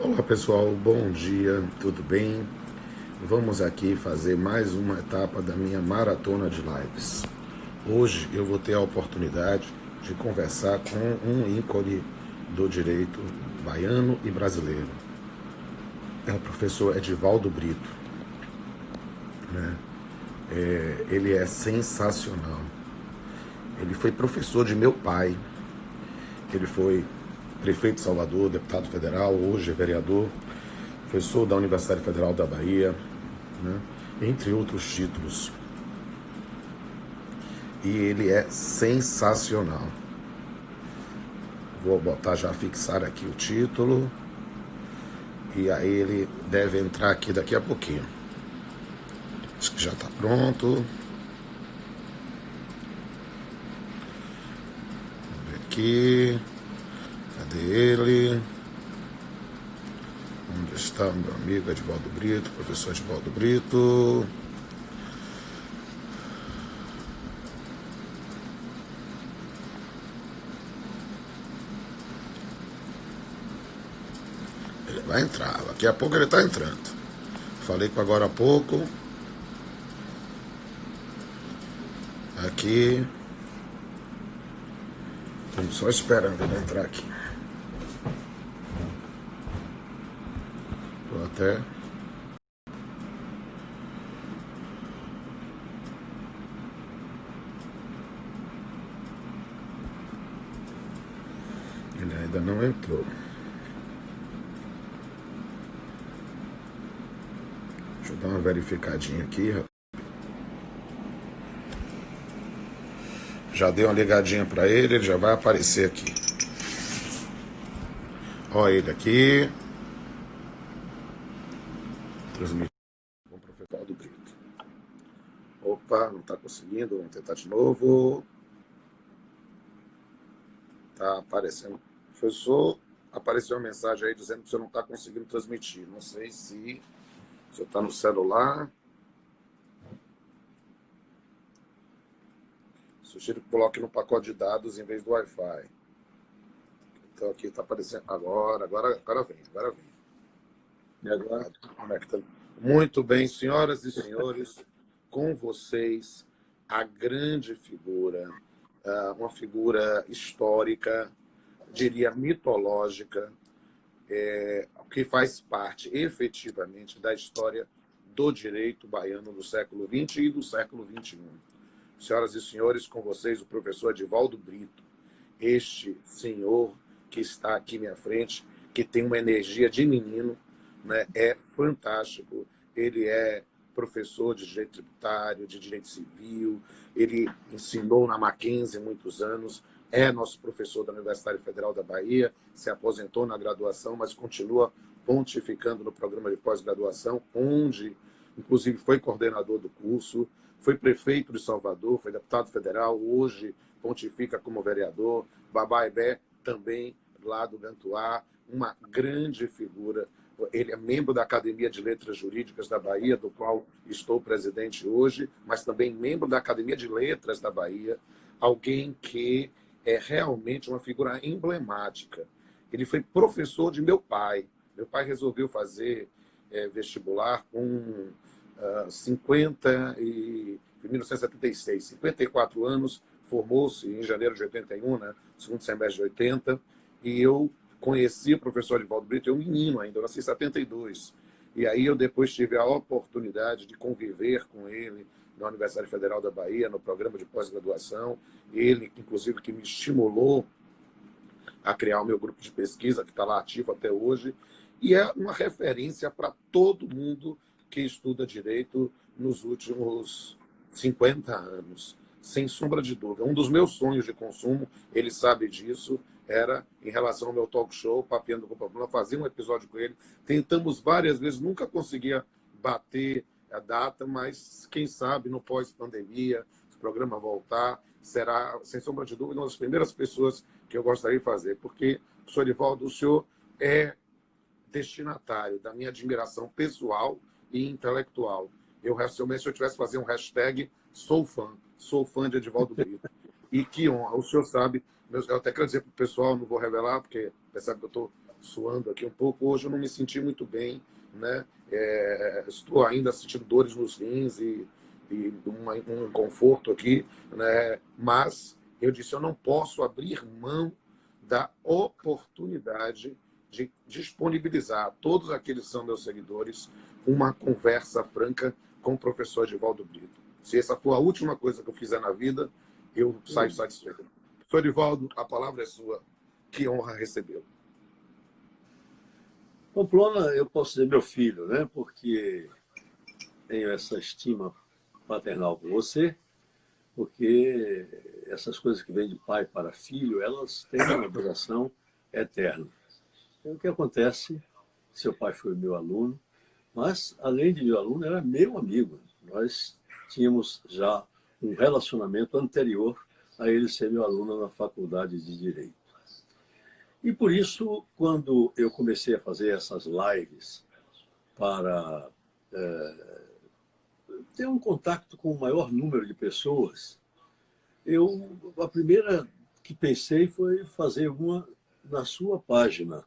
Olá pessoal, bom dia, tudo bem? Vamos aqui fazer mais uma etapa da minha maratona de lives. Hoje eu vou ter a oportunidade de conversar com um ícone do direito baiano e brasileiro. É o professor Edivaldo Brito, né? Ele é sensacional. Ele foi professor de meu pai. Ele foi prefeito de Salvador, deputado federal, hoje é vereador, professor da Universidade Federal da Bahia, né? Entre outros títulos. E ele é sensacional. Vou botar já, fixar aqui o título. E aí ele deve entrar aqui daqui a pouquinho. Acho que já está pronto. Vamos ver aqui. Cadê ele? Onde está meu amigo Edivaldo Brito, professor Edivaldo Brito? Ele vai entrar, daqui a pouco ele está entrando. Falei com agora há pouco. Aqui. Estamos só esperando ele entrar aqui. Estou até. Ele ainda não entrou. Deixa eu dar uma verificadinha aqui. Já dei uma ligadinha para ele já vai aparecer aqui. Olha ele aqui. Transmitindo com o professor Edivaldo Brito. Opa, não está conseguindo, vamos tentar de novo. Tá aparecendo. Professor, apareceu uma mensagem aí dizendo que você não está conseguindo transmitir. Não sei se você está no celular. Sugiro que coloque no pacote de dados em vez do Wi-Fi. Então aqui está aparecendo. Agora vem. E agora conectando. Muito bem, senhoras e senhores, com vocês, a grande figura, uma figura histórica, diria mitológica, que faz parte efetivamente da história do direito baiano do século XX e do século XXI. Senhoras e senhores, com vocês o professor Edivaldo Brito, este senhor que está aqui à minha frente, que tem uma energia de menino, né? É fantástico. Ele é professor de direito tributário, de direito civil, ele ensinou na Mackenzie muitos anos, é nosso professor da Universidade Federal da Bahia, se aposentou na graduação, mas continua pontificando no programa de pós-graduação, onde, inclusive, foi coordenador do curso, foi prefeito de Salvador, foi deputado federal, hoje pontifica como vereador, Babá Ebé também lá do Gantuá, uma grande figura. Ele é membro da Academia de Letras Jurídicas da Bahia, do qual estou presidente hoje, mas também membro da Academia de Letras da Bahia, alguém que é realmente uma figura emblemática. Ele foi professor de meu pai. Meu pai resolveu fazer vestibular com 1976, 54 anos, formou-se em janeiro de 81, né, segundo semestre de 80, e eu conheci o professor Edivaldo Brito, eu menino ainda, eu nasci em 72. E aí eu depois tive a oportunidade de conviver com ele na Universidade Federal da Bahia, no programa de pós-graduação. Ele, inclusive, que me estimulou a criar o meu grupo de pesquisa, que está lá ativo até hoje, e é uma referência para todo mundo que estuda direito nos últimos 50 anos, sem sombra de dúvida. Um dos meus sonhos de consumo, ele sabe disso, era em relação ao meu talk show, Papeando com Problema, fazer um episódio com ele. Tentamos várias vezes, nunca conseguia bater a data, mas quem sabe no pós-pandemia, se o programa voltar, será, sem sombra de dúvida, uma das primeiras pessoas que eu gostaria de fazer, porque, professor Edivaldo, o senhor é destinatário da minha admiração pessoal e intelectual. Eu, realmente, se eu tivesse que fazer um hashtag, sou fã de Edivaldo Brito. E que honra, o senhor sabe, eu até quero dizer para o pessoal, não vou revelar, porque você sabe que eu estou suando aqui um pouco. Hoje eu não me senti muito bem, né? Estou ainda sentindo dores nos rins e um conforto aqui, né? Mas eu disse, eu não posso abrir mão da oportunidade de disponibilizar a todos aqueles que são meus seguidores uma conversa franca com o professor Edivaldo Brito. Se essa for a última coisa que eu fizer na vida, eu saio satisfeito. Professor Edivaldo, a palavra é sua. Que honra recebê-lo. Pamplona, eu posso dizer meu filho, né? Porque tenho essa estima paternal por você, porque essas coisas que vêm de pai para filho, elas têm uma duração eterna. Então, o que acontece? Seu pai foi meu aluno, mas, além de meu aluno, era meu amigo. Nós tínhamos já um relacionamento anterior a ele ser meu aluno na faculdade de Direito. E por isso, quando eu comecei a fazer essas lives para ter um contato com o maior número de pessoas, a primeira que pensei foi fazer uma na sua página,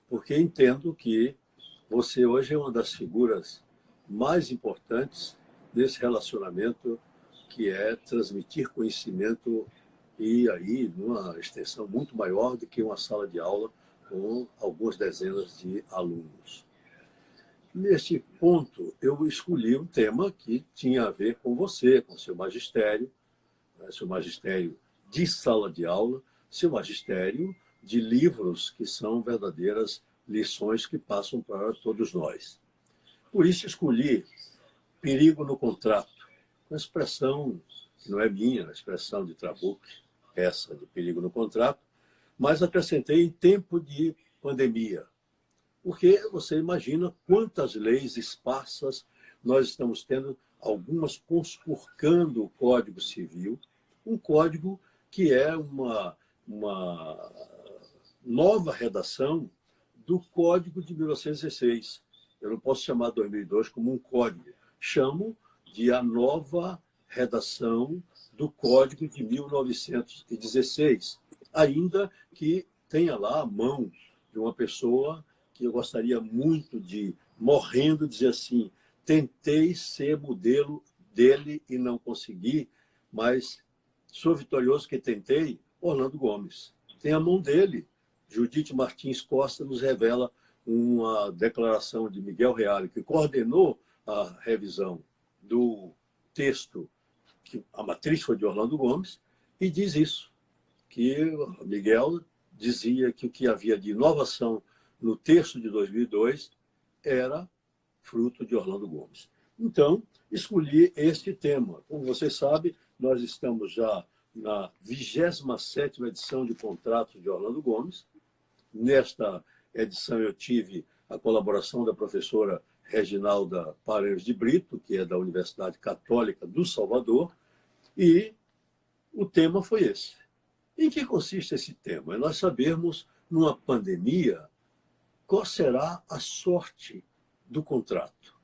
porque entendo que você hoje é uma das figuras mais importantes desse relacionamento, que é transmitir conhecimento e aí numa extensão muito maior do que uma sala de aula com algumas dezenas de alunos. Neste ponto, eu escolhi um tema que tinha a ver com você, com seu magistério, né, seu magistério de sala de aula, seu magistério de livros que são verdadeiras lições que passam para todos nós. Por isso escolhi perigo no contrato, uma expressão que não é minha, a expressão de Trabuc, essa de perigo no contrato, mas acrescentei em tempo de pandemia. Porque você imagina quantas leis esparsas nós estamos tendo, algumas conspurcando o Código Civil, um código que é uma nova redação do Código de 1916. Eu não posso chamar 2002 como um código, chamo de a nova redação do Código de 1916, ainda que tenha lá a mão de uma pessoa que eu gostaria muito de, morrendo, dizer assim, tentei ser modelo dele e não consegui, mas sou vitorioso que tentei, Orlando Gomes. Tem a mão dele. Judite Martins Costa nos revela uma declaração de Miguel Reale, que coordenou a revisão do texto, que a matriz foi de Orlando Gomes, e diz isso, que Miguel dizia que o que havia de inovação no texto de 2002 era fruto de Orlando Gomes. Então, escolhi este tema. Como você sabe, nós estamos já na 27ª edição de Contratos de Orlando Gomes. Nesta edição eu tive a colaboração da professora Reginalda Pareiros de Brito, que é da Universidade Católica do Salvador, e o tema foi esse. Em que consiste esse tema? É nós sabermos, numa pandemia, qual será a sorte do contrato.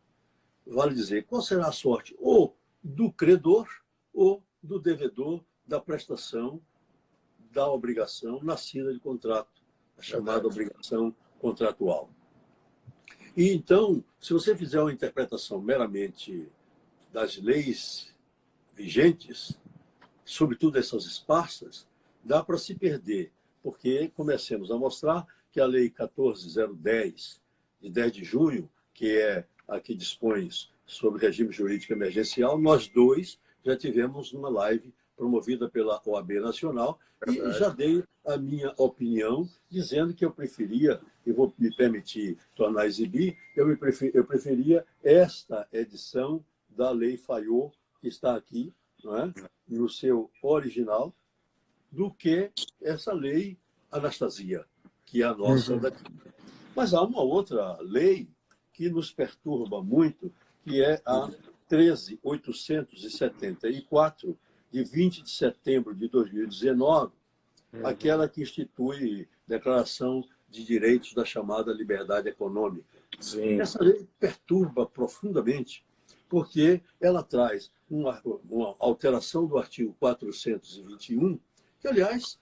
Vale dizer, qual será a sorte ou do credor ou do devedor da prestação da obrigação nascida de contrato, a chamada obrigação contratual. E então, se você fizer uma interpretação meramente das leis vigentes, sobretudo essas esparsas, dá para se perder, porque comecemos a mostrar que a Lei 14.010, de 10 de junho, que é a que dispõe sobre regime jurídico emergencial, nós dois já tivemos uma live promovida pela OAB Nacional e já dei a minha opinião, dizendo que eu preferia, e vou me permitir tornar a exibir, eu preferia esta edição da Lei Fayot, que está aqui, não é? No seu original, do que essa Lei Anastasia, que é a nossa daqui. Mas há uma outra lei que nos perturba muito, que é a 13.874, de 20 de setembro de 2019, aquela que institui Declaração de Direitos da chamada liberdade econômica. Sim. Essa lei perturba profundamente, porque ela traz uma alteração do artigo 421, que, aliás,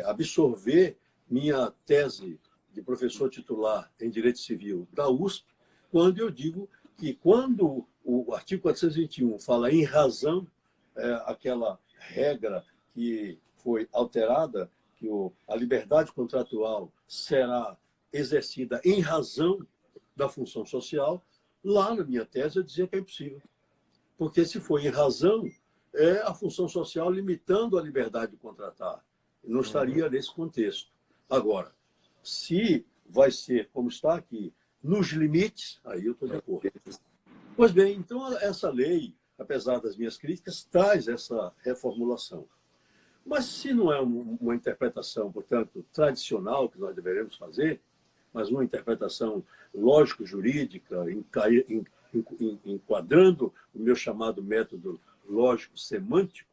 absorver minha tese de professor titular em Direito Civil da USP, quando eu digo que quando o artigo 421 fala em razão, aquela regra que foi alterada, que a liberdade contratual será exercida em razão da função social, lá na minha tese eu dizia que é impossível. Porque se for em razão, é a função social limitando a liberdade de contratar. Não estaria nesse contexto. Agora, se vai ser, como está aqui, nos limites, aí eu estou de acordo. Pois bem, então essa lei, apesar das minhas críticas, traz essa reformulação. Mas se não é uma interpretação, portanto, tradicional que nós deveremos fazer, mas uma interpretação lógico-jurídica, enquadrando o meu chamado método lógico-semântico,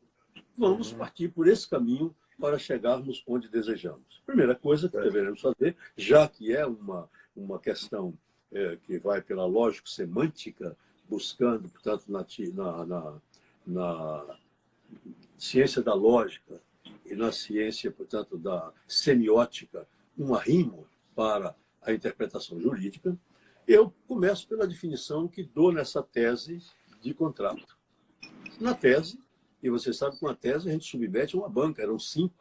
vamos partir por esse caminho para chegarmos onde desejamos. Primeira coisa que deveremos fazer, já que é uma questão que vai pela lógico-semântica, buscando, portanto, na ciência da lógica e na ciência, portanto, da semiótica, um arrimo para a interpretação jurídica, eu começo pela definição que dou nessa tese de contrato. Na tese, e você sabe que uma tese a gente submete a uma banca, eram 5,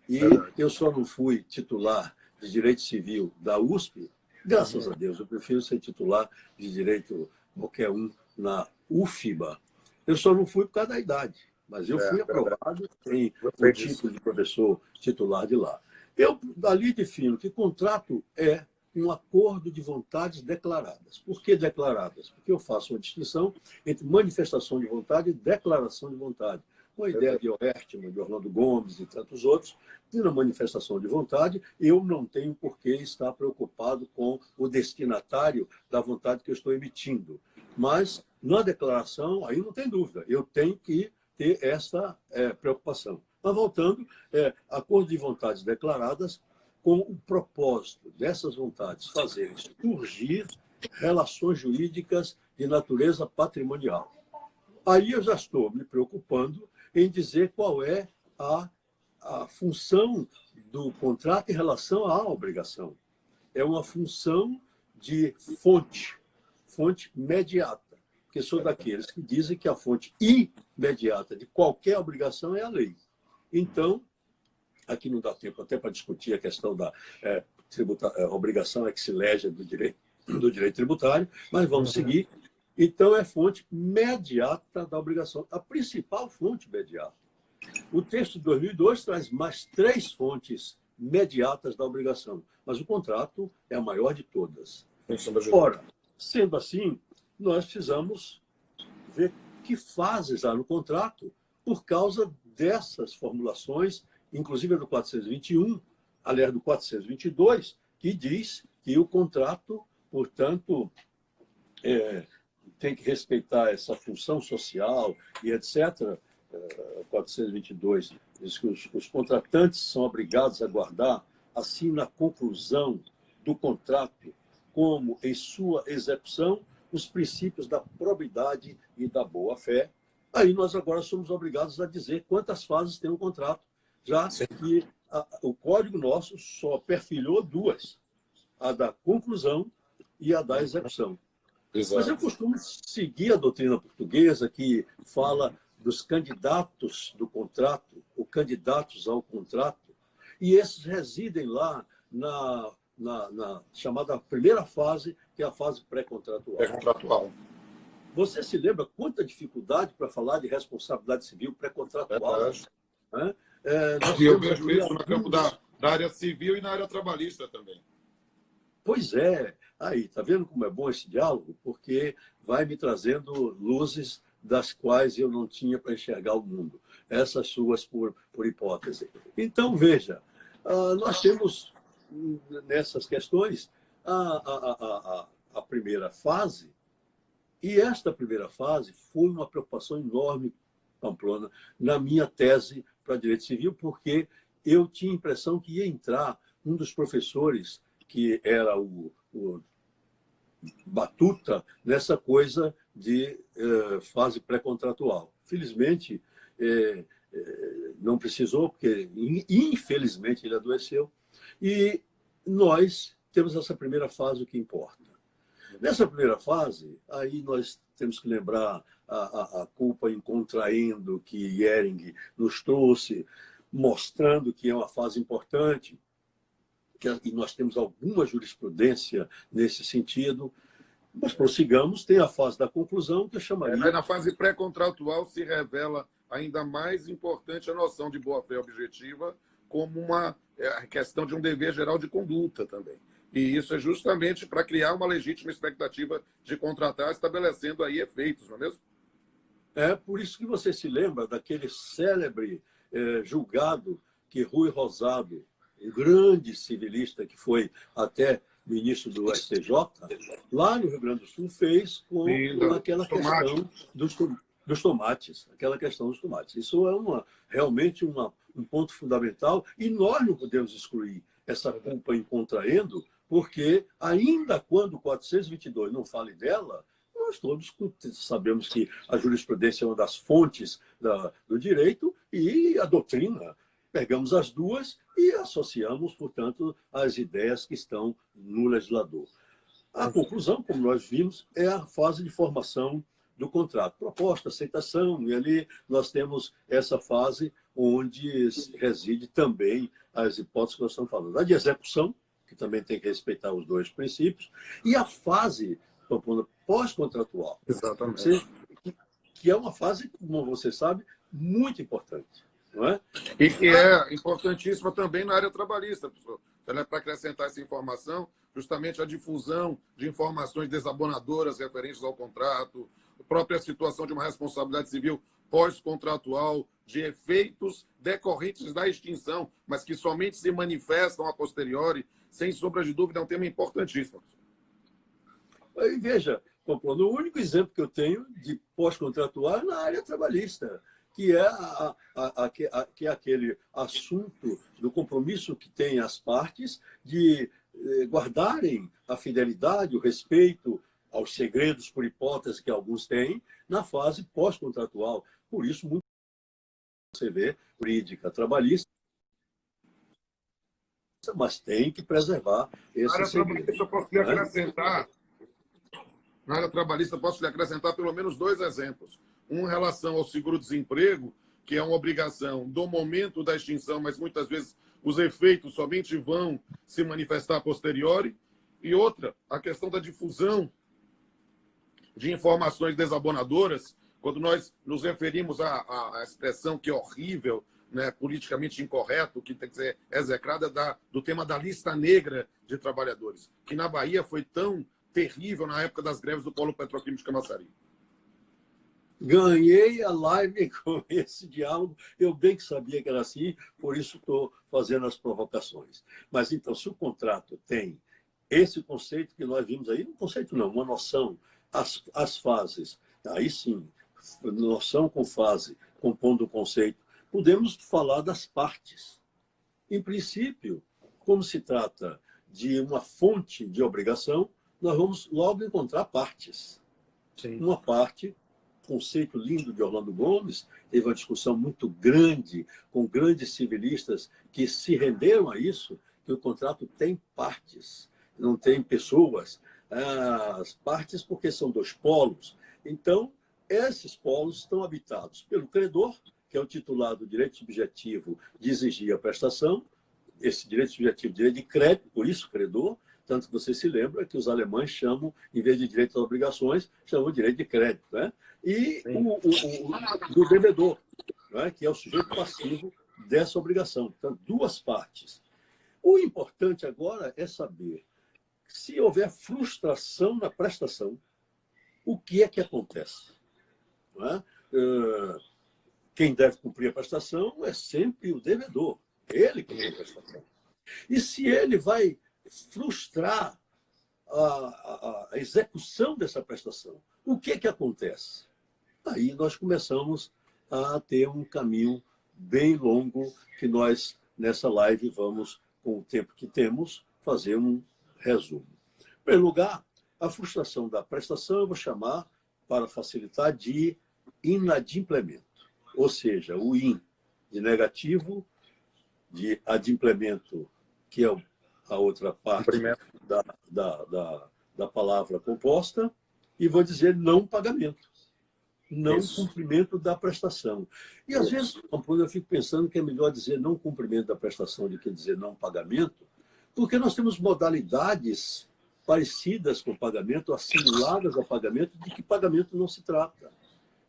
e eu só não fui titular de Direito Civil da USP, graças a Deus, eu prefiro ser titular de Direito qualquer um na UFBA. Eu só não fui por causa da idade, mas eu fui aprovado em o título de professor titular de lá. Eu dali defino que contrato é um acordo de vontades declaradas. Por que declaradas? Porque eu faço uma distinção entre manifestação de vontade e declaração de vontade. Com a ideia de Oertman, de Orlando Gomes e tantos outros, que na manifestação de vontade eu não tenho por que estar preocupado com o destinatário da vontade que eu estou emitindo. Mas na declaração, aí não tem dúvida, eu tenho que ter essa preocupação. Mas voltando, acordo de vontades declaradas com o propósito dessas vontades fazerem surgir relações jurídicas de natureza patrimonial. Aí eu já estou me preocupando em dizer qual é a função do contrato em relação à obrigação. É uma função de fonte mediata, porque sou daqueles que dizem que a fonte imediata de qualquer obrigação é a lei. Então, aqui não dá tempo até para discutir a questão da obrigação ex-lege do direito tributário, mas vamos seguir. Então, é fonte mediata da obrigação, a principal fonte mediata. O texto de 2002 traz mais 3 fontes mediatas da obrigação, mas o contrato é a maior de todas. Ora, sendo assim, nós precisamos ver que fases há no contrato por causa dessas formulações, inclusive a do 421, aliás, do 422, que diz que o contrato, portanto, tem que respeitar essa função social e etc. 422 diz que os contratantes são obrigados a guardar, assim, na conclusão do contrato, como em sua execução, os princípios da probidade e da boa-fé. Aí nós agora somos obrigados a dizer quantas fases tem o contrato, já que o código nosso só perfilhou 2, a da conclusão e a da execução. Exato. Mas eu costumo seguir a doutrina portuguesa que fala dos candidatos do contrato, ou candidatos ao contrato, e esses residem lá na chamada primeira fase, que é a fase pré-contratual. Pré-contratual. Você se lembra quanta dificuldade para falar de responsabilidade civil pré-contratual? E eu vejo isso no campo da área civil e na área trabalhista também. Pois é. Aí, está vendo como é bom esse diálogo? Porque vai me trazendo luzes das quais eu não tinha para enxergar o mundo. Essas suas por hipótese. Então, veja, nós temos nessas questões a primeira fase, e esta primeira fase foi uma preocupação enorme, Pamplona, na minha tese para Direito Civil, porque eu tinha a impressão que ia entrar um dos professores, que era o batuta, nessa coisa de fase pré-contratual. Felizmente, não precisou, porque infelizmente ele adoeceu. E nós temos essa primeira fase, o que importa. Nessa primeira fase, aí nós temos que lembrar a culpa em contraindo que Ehring nos trouxe, mostrando que é uma fase importante, e nós temos alguma jurisprudência nesse sentido. Mas prossigamos, tem a fase da conclusão, que eu chamaria... Na fase pré-contratual se revela ainda mais importante a noção de boa-fé objetiva como uma questão de um dever geral de conduta também. E isso é justamente para criar uma legítima expectativa de contratar, estabelecendo aí efeitos, não é mesmo? É por isso que você se lembra daquele célebre julgado que Rui Rosado, um grande civilista que foi até ministro do STJ, lá no Rio Grande do Sul, fez com aquela questão dos tomates, aquela questão dos tomates. Isso é realmente um ponto fundamental, e nós não podemos excluir essa culpa em contraendo, porque ainda quando o 422 não fale dela, nós todos sabemos que a jurisprudência é uma das fontes do direito, e a doutrina, pegamos as duas e associamos, portanto, as ideias que estão no legislador. A conclusão, como nós vimos, é a fase de formação do contrato. Proposta, aceitação, e ali nós temos essa fase onde reside também as hipóteses que nós estamos falando. A de execução, que também tem que respeitar os dois princípios, e a fase pós-contratual. Exatamente. Que é uma fase, como você sabe, muito importante. Não é? E que é importantíssima também na área trabalhista, professor. Para acrescentar essa informação, justamente a difusão de informações desabonadoras referentes ao contrato, a própria situação de uma responsabilidade civil pós-contratual, de efeitos decorrentes da extinção, mas que somente se manifestam a posteriori, sem sombra de dúvida, é um tema importantíssimo. E veja, o único exemplo que eu tenho de pós-contratual é na área trabalhista, que é aquele assunto do compromisso que têm as partes de guardarem a fidelidade, o respeito aos segredos por hipótese que alguns têm na fase pós-contratual. Por isso, muito você vê jurídica trabalhista, mas tem que preservar esse segredo. Na área trabalhista, posso lhe acrescentar pelo menos 2 exemplos. Um em relação ao seguro-desemprego, que é uma obrigação do momento da extinção, mas muitas vezes os efeitos somente vão se manifestar a posteriori. E outra, a questão da difusão de informações desabonadoras, quando nós nos referimos à expressão que é horrível, né, politicamente incorreto, que tem que ser execrada, do tema da lista negra de trabalhadores, que na Bahia foi tão terrível na época das greves do Polo Petroquímico de Camaçari. Ganhei a live com esse diálogo. Eu bem que sabia que era assim, por isso estou fazendo as provocações. Mas, então, se o contrato tem esse conceito que nós vimos aí, um conceito não, uma noção, as fases, aí sim, noção com fase, compondo o conceito, podemos falar das partes. Em princípio, como se trata de uma fonte de obrigação, nós vamos logo encontrar partes. Sim. Uma parte, conceito lindo de Orlando Gomes, teve uma discussão muito grande com grandes civilistas que se renderam a isso, que o contrato tem partes, não tem pessoas. As partes porque são 2 polos. Então, esses polos estão habitados pelo credor, que é o titular do direito subjetivo de exigir a prestação, esse direito subjetivo, direito de crédito, por isso credor. Tanto que você se lembra que os alemães chamam, em vez de direito às obrigações, chamam de direito de crédito. Né? E do devedor, né? Que é o sujeito passivo dessa obrigação. Então, 2 partes. O importante agora é saber, se houver frustração na prestação, o que é que acontece? Não é? Quem deve cumprir a prestação é sempre o devedor. Ele que tem a prestação. E se ele vai frustrar a execução dessa prestação, o que é que acontece? Aí nós começamos a ter um caminho bem longo que nós, nessa live, vamos, com o tempo que temos, fazer um resumo. Em primeiro lugar, a frustração da prestação eu vou chamar, para facilitar, de inadimplemento. Ou seja, o IN de negativo, de adimplemento que é a outra parte Cumprimento. da palavra composta, e vou dizer não pagamento. Não Isso. cumprimento da prestação. E, às vezes, eu fico pensando que é melhor dizer não cumprimento da prestação do que dizer não pagamento, porque nós temos modalidades parecidas com pagamento, assimiladas a pagamento, de que pagamento não se trata.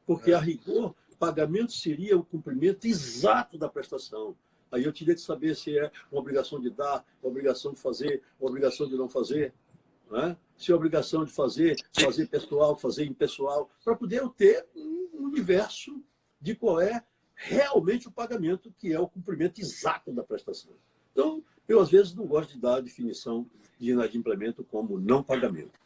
Porque, a rigor, pagamento seria o cumprimento exato da prestação. Aí eu teria que saber se é uma obrigação de dar, uma obrigação de fazer, uma obrigação de não fazer. Né? Se é obrigação de fazer pessoal, fazer impessoal, para poder eu ter um universo de qual é realmente o pagamento, que é o cumprimento exato da prestação. Então, eu às vezes não gosto de dar a definição de inadimplemento como não pagamento.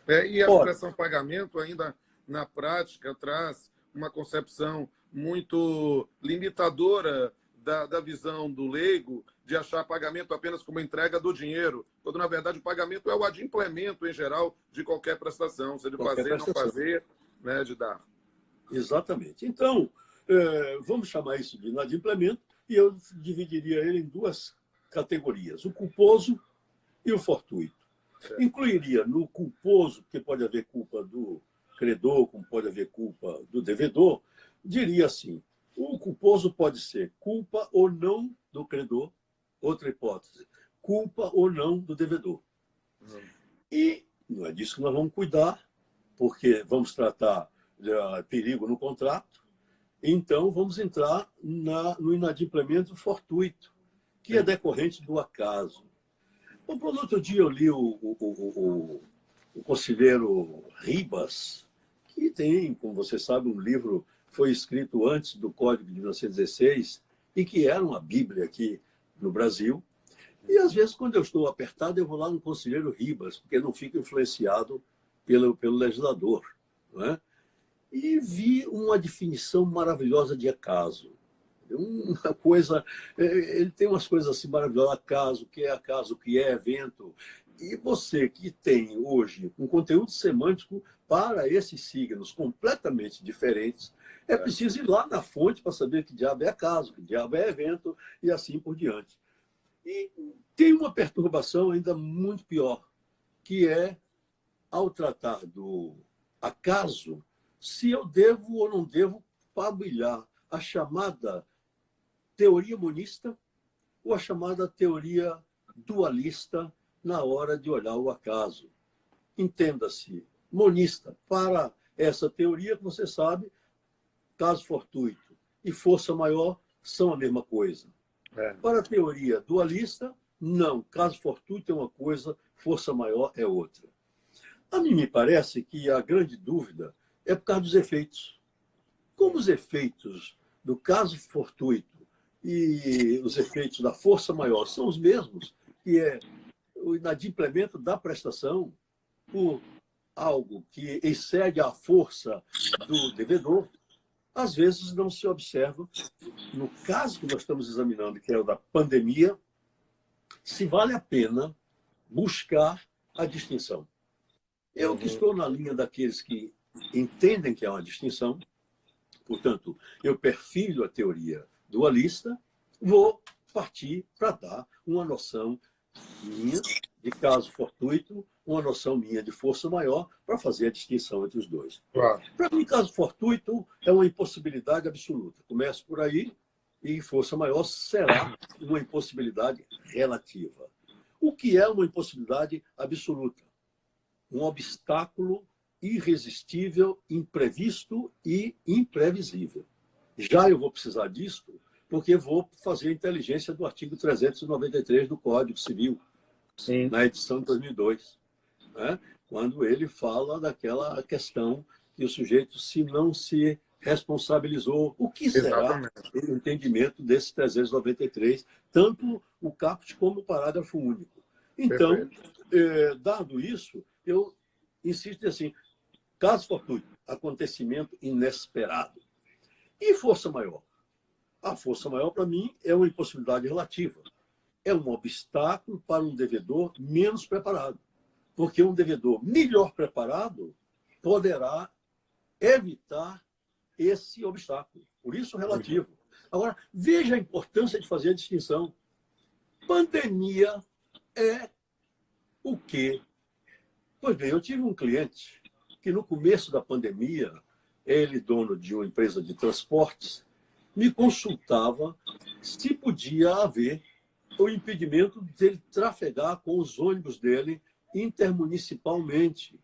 E a expressão pagamento ainda, na prática, traz uma concepção muito limitadora da visão do leigo de achar pagamento apenas como entrega do dinheiro, quando, na verdade, o pagamento é o adimplemento, em geral, de qualquer prestação, seja de fazer, não fazer, né, de dar. Exatamente. Então, vamos chamar isso de inadimplemento, e eu dividiria ele em duas categorias, o culposo e o fortuito. Certo. Incluiria no culposo, porque pode haver culpa do credor, como pode haver culpa do devedor, diria assim, o culposo pode ser culpa ou não do credor, outra hipótese, culpa ou não do devedor. E não é disso que nós vamos cuidar, porque vamos tratar de perigo no contrato, então vamos entrar no inadimplemento fortuito, que é decorrente do acaso. Bom, no outro dia eu li o conselheiro Ribas, que tem, como você sabe, um livro foi escrito antes do Código de 1916 e que era uma bíblia aqui no Brasil. E, às vezes, quando eu estou apertado, eu vou lá no conselheiro Ribas, porque não fico influenciado pelo legislador. Não é? E vi uma definição maravilhosa de acaso. Uma coisa, ele tem umas coisas assim maravilhosas, acaso, o que é evento. E você que tem hoje um conteúdo semântico para esses signos completamente diferentes, é preciso ir lá na fonte para saber que diabo é acaso, que diabo é evento e assim por diante. E tem uma perturbação ainda muito pior, que é, ao tratar do acaso, se eu devo ou não devo pabilhar a chamada teoria monista ou a chamada teoria dualista na hora de olhar o acaso. Entenda-se, monista, para essa teoria que você sabe, caso fortuito e força maior são a mesma coisa. Para a teoria dualista, não, caso fortuito é uma coisa, força maior é outra. A mim me parece que a grande dúvida é por causa dos efeitos. Como os efeitos do caso fortuito e os efeitos da força maior são os mesmos, que é o inadimplemento da prestação por algo que excede a força do devedor, às vezes não se observa, no caso que nós estamos examinando, que é o da pandemia, se vale a pena buscar a distinção. Eu que estou na linha daqueles que entendem que é uma distinção, portanto, eu perfilho a teoria dualista, vou partir para dar uma noção minha de caso fortuito, uma noção minha de força maior, para fazer a distinção entre os dois. Claro. Para mim, caso fortuito é uma impossibilidade absoluta. Começo por aí, e força maior será uma impossibilidade relativa. O que é uma impossibilidade absoluta? Um obstáculo irresistível, imprevisto e imprevisível. Já eu vou precisar disso, porque vou fazer a inteligência do artigo 393 do Código Civil, Sim. na edição de 2002, né? Quando ele fala daquela questão que o sujeito, se não se responsabilizou, o que será o entendimento desse 393, tanto o caput como o parágrafo único. Então, dado isso, eu insisto assim, caso fortuito, acontecimento inesperado. E força maior? A força maior, para mim, é uma impossibilidade relativa. É um obstáculo para um devedor menos preparado. Porque um devedor melhor preparado poderá evitar esse obstáculo. Por isso, relativo. Agora, veja a importância de fazer a distinção. Pandemia é o quê? Pois bem, eu tive um cliente que no começo da pandemia, ele, dono de uma empresa de transportes, me consultava se podia haver o impedimento dele trafegar com os ônibus dele intermunicipalmente,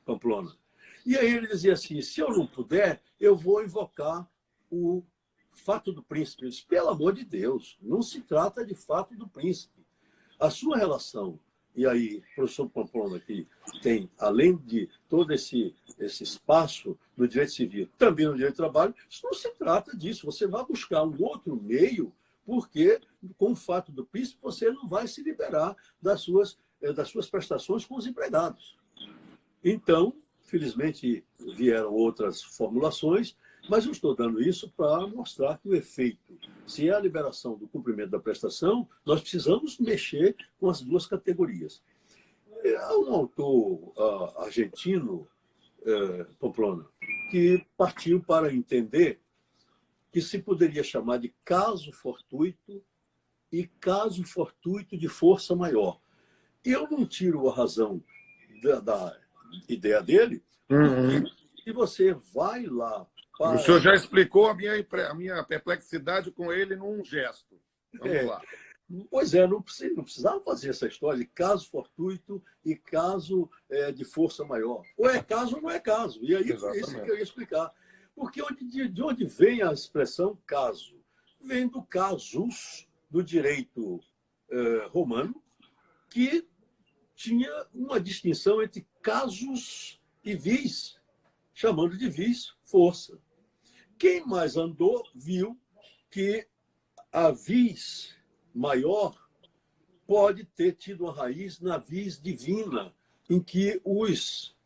Pamplona. E aí ele dizia assim, se eu não puder, eu vou invocar o fato do príncipe. Eu disse, pelo amor de Deus, não se trata de fato do príncipe. A sua relação, e aí, professor Pamplona, que tem, além de todo esse espaço no direito civil, também no direito do trabalho, isso não se trata disso. Você vai buscar um outro meio, porque com o fato do príncipe, você não vai se liberar das suas prestações com os empregados. Então, felizmente, vieram outras formulações, mas eu estou dando isso para mostrar que o efeito, se é a liberação do cumprimento da prestação, nós precisamos mexer com as duas categorias. Há um autor argentino, Pamplona, que partiu para entender que se poderia chamar de caso fortuito e caso fortuito de força maior. Eu não tiro a razão da ideia dele, porque se você vai lá para... O senhor já explicou a minha perplexidade com ele num gesto. Vamos lá. Pois é, não precisava fazer essa história de caso fortuito e caso de força maior. Ou é caso ou não é caso. E aí, por isso que eu ia explicar. Porque de onde vem a expressão caso? Vem do casus, do direito romano, que tinha uma distinção entre casus e vis, chamando de vis força. Quem mais andou viu que a vis maior pode ter tido uma raiz na vis divina, em que os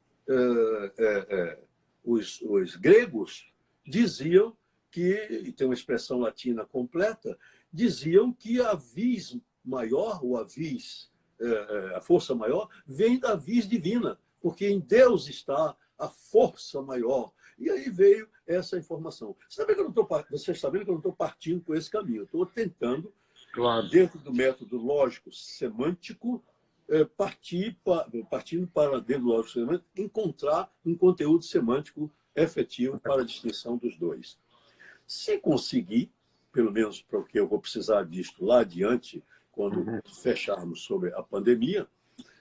gregos diziam que, e tem uma expressão latina completa, diziam que a vis maior, ou a força maior, vem da vis divina, porque em Deus está a força maior. E aí veio essa informação. Você está vendo que eu não estou partindo por esse caminho. Eu estou tentando, claro, dentro do método lógico semântico, partindo para dentro do lógico semântico, encontrar um conteúdo semântico efetivo para a distinção dos dois. Se conseguir, pelo menos para o que eu vou precisar disto lá adiante, quando fecharmos sobre a pandemia,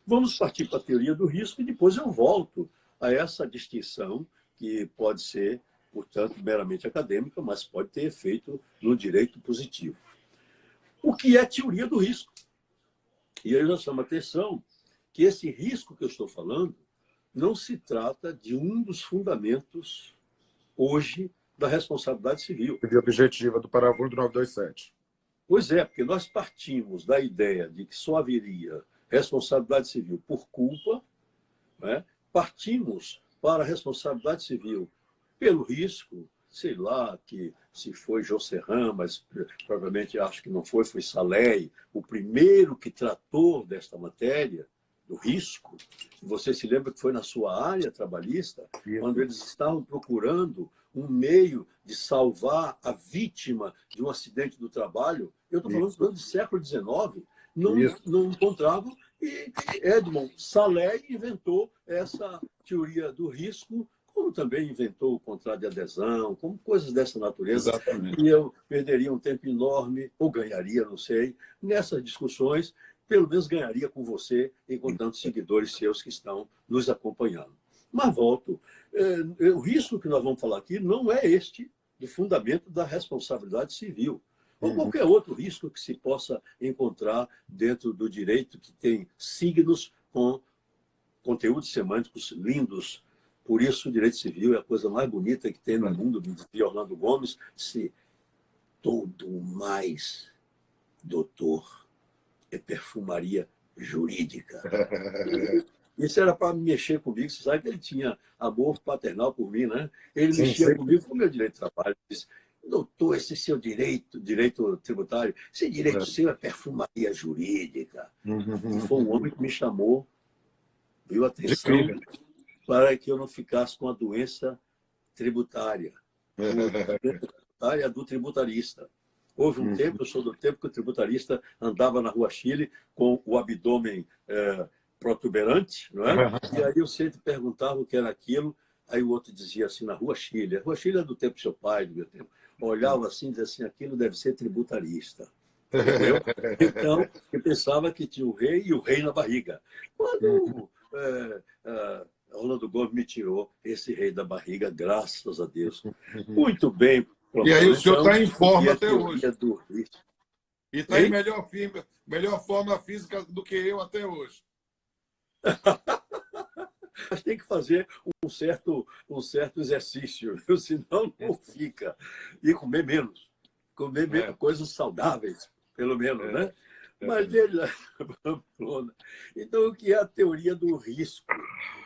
vamos partir para a teoria do risco e depois eu volto a essa distinção que pode ser, portanto, meramente acadêmica, mas pode ter efeito no direito positivo. O que é teoria do risco? E aí nós chamamos a atenção que esse risco que eu estou falando não se trata de um dos fundamentos, hoje, da responsabilidade civil. E objetiva do parágrafo do 927. Pois é, porque nós partimos da ideia de que só haveria responsabilidade civil por culpa, né? Partimos para a responsabilidade civil pelo risco, sei lá, que se foi Josserran, mas provavelmente acho que não foi Salé, o primeiro que tratou desta matéria, do risco. Você se lembra que foi na sua área trabalhista, quando eles estavam procurando um meio de salvar a vítima de um acidente do trabalho. Eu estou falando do século XIX, não encontravam, e Edmond Salé inventou essa teoria do risco, como também inventou o contrato de adesão, como coisas dessa natureza. Exatamente. E eu perderia um tempo enorme, ou ganharia, não sei, nessas discussões. Pelo menos ganharia com você, encontrando seguidores seus que estão nos acompanhando. Mas volto, o risco que nós vamos falar aqui não é este do fundamento da responsabilidade civil, ou qualquer outro risco que se possa encontrar dentro do direito que tem signos com conteúdos semânticos lindos. Por isso, o direito civil é a coisa mais bonita que tem no mundo, de Orlando Gomes, se todo mais, doutor, é perfumaria jurídica. Isso era para mexer comigo. Você sabe que ele tinha amor paternal por mim, né? Ele mexia comigo com o meu direito de trabalho. Ele disse, doutor, esse seu direito tributário, esse direito seu é perfumaria jurídica. Foi um homem que me chamou, viu, atenção, para que eu não ficasse com a doença tributária. A doença tributária do tributarista. Houve um tempo, eu sou do tempo que o tributarista andava na Rua Chile com o abdômen protuberante, não é? E aí eu sempre perguntava o que era aquilo, aí o outro dizia assim, na Rua Chile. A Rua Chile é do tempo do seu pai, do meu tempo. Eu olhava assim e dizia assim, aquilo deve ser tributarista. Entendeu? Então, eu pensava que tinha o rei e o rei na barriga. Quando Orlando Gomes me tirou esse rei da barriga, graças a Deus. Muito bem. E aí o senhor está em forma até hoje. E está em melhor forma física do que eu até hoje. Mas tem que fazer um certo exercício, senão não fica. E comer menos. Comer menos coisas saudáveis, pelo menos, né? Mas veja, então, o que é a teoria do risco?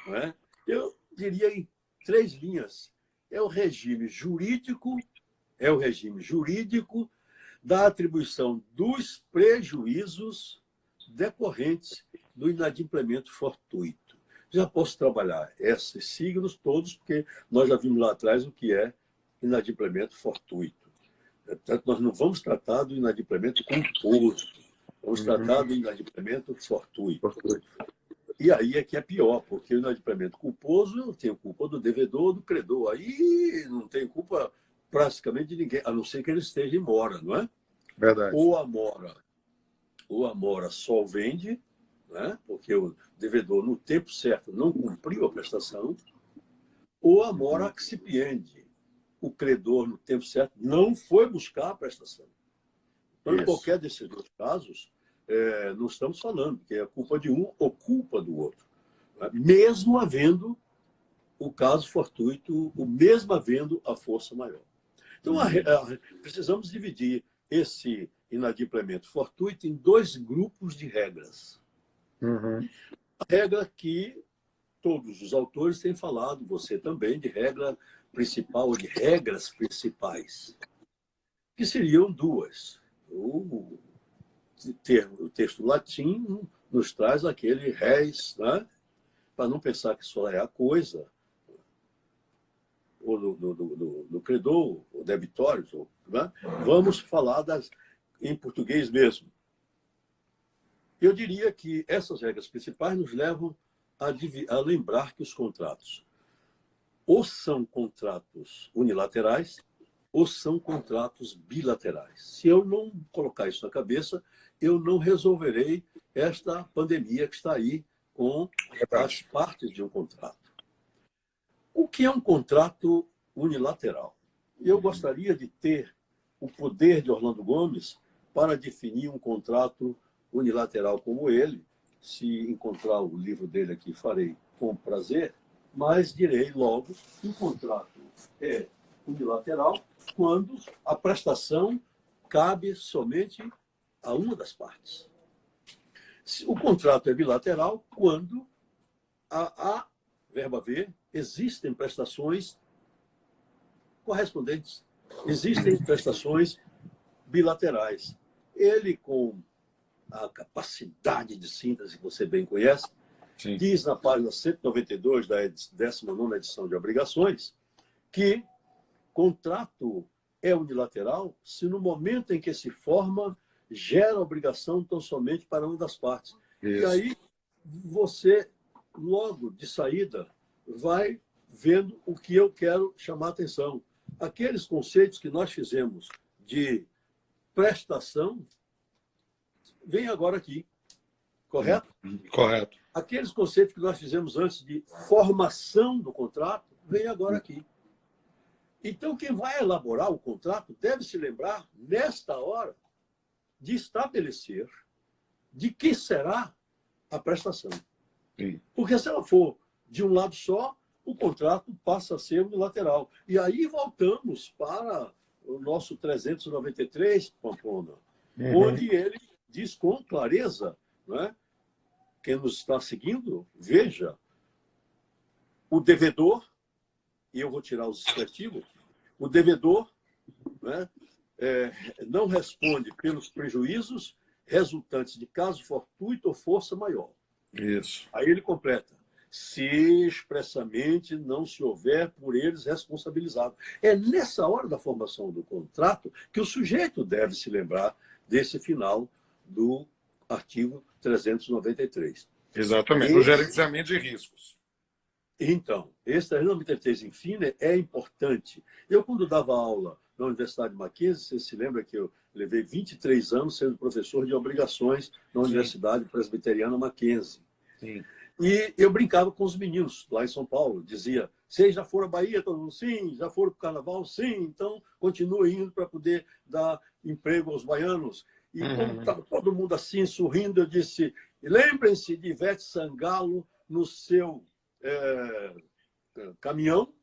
Não é? Eu diria em 3 linhas. É o regime jurídico da atribuição dos prejuízos decorrentes do inadimplemento fortuito. Já posso trabalhar esses signos todos, porque nós já vimos lá atrás o que é inadimplemento fortuito. Portanto, nós não vamos tratar do inadimplemento culposo, vamos tratar do inadimplemento fortuito. E aí é que é pior, porque o inadimplemento culposo, eu tenho culpa do devedor ou do credor. Aí não tem culpa praticamente de ninguém, a não ser que ele esteja em mora, não é? Verdade. Ou a mora solvente, né? Porque o devedor, no tempo certo, não cumpriu a prestação, ou a mora accipiente. O credor, no tempo certo, não foi buscar a prestação. Então, em qualquer desses 2 casos, não estamos falando que é culpa de um ou culpa do outro. Né? Mesmo havendo o caso fortuito, ou mesmo havendo a força maior. Então, precisamos dividir esse inadimplemento fortuito em 2 grupos de regras. A regra que todos os autores têm falado, você também, de regra principal, ou de regras principais, que seriam 2. O texto latim nos traz aquele res, né? Para não pensar que só é a coisa, ou do credor, ou debitórios, né? Vamos falar em português mesmo. Eu diria que essas regras principais nos levam a lembrar que os contratos ou são contratos unilaterais ou são contratos bilaterais. Se eu não colocar isso na cabeça, eu não resolverei esta pandemia que está aí com as partes de um contrato. O que é um contrato unilateral? Eu gostaria de ter o poder de Orlando Gomes para definir um contrato unilateral como ele. Se encontrar o livro dele aqui, farei com prazer, mas direi logo que o contrato é unilateral quando a prestação cabe somente a uma das partes. O contrato é bilateral quando a verba V, existem prestações correspondentes, existem prestações bilaterais. Ele, com a capacidade de síntese que você bem conhece, sim, diz na página 192 da 19ª edição de obrigações que contrato é unilateral se no momento em que se forma gera obrigação tão somente para uma das partes. Isso. E aí você, logo de saída, vai vendo o que eu quero chamar a atenção. Aqueles conceitos que nós fizemos de prestação, vem agora aqui. Correto? Correto. Aqueles conceitos que nós fizemos antes de formação do contrato, vem agora aqui. Então, quem vai elaborar o contrato deve se lembrar, nesta hora, de estabelecer de que será a prestação. Sim. Porque se ela for de um lado só, o contrato passa a ser unilateral. E aí voltamos para o nosso 393, Pamplona, onde ele diz com clareza, né? Quem nos está seguindo, veja, o devedor, e eu vou tirar os expressivos, o devedor, né, não responde pelos prejuízos resultantes de caso fortuito ou força maior. Isso. Aí ele completa, se expressamente não se houver por eles responsabilizado. É nessa hora da formação do contrato que o sujeito deve se lembrar desse final do artigo 393. Exatamente, no gerenciamento de riscos. Então, esse 393, enfim, é importante. Eu, quando dava aula na Universidade de Mackenzie, você se lembra que eu levei 23 anos sendo professor de obrigações na Universidade Presbiteriana Mackenzie. Sim. E eu brincava com os meninos lá em São Paulo, dizia, vocês já foram à Bahia? Todo mundo, sim. Já foram para o Carnaval? Sim. Então, continue indo para poder dar emprego aos baianos. E como estava todo mundo assim, sorrindo, eu disse, lembrem-se de Ivete Sangalo no seu caminhão.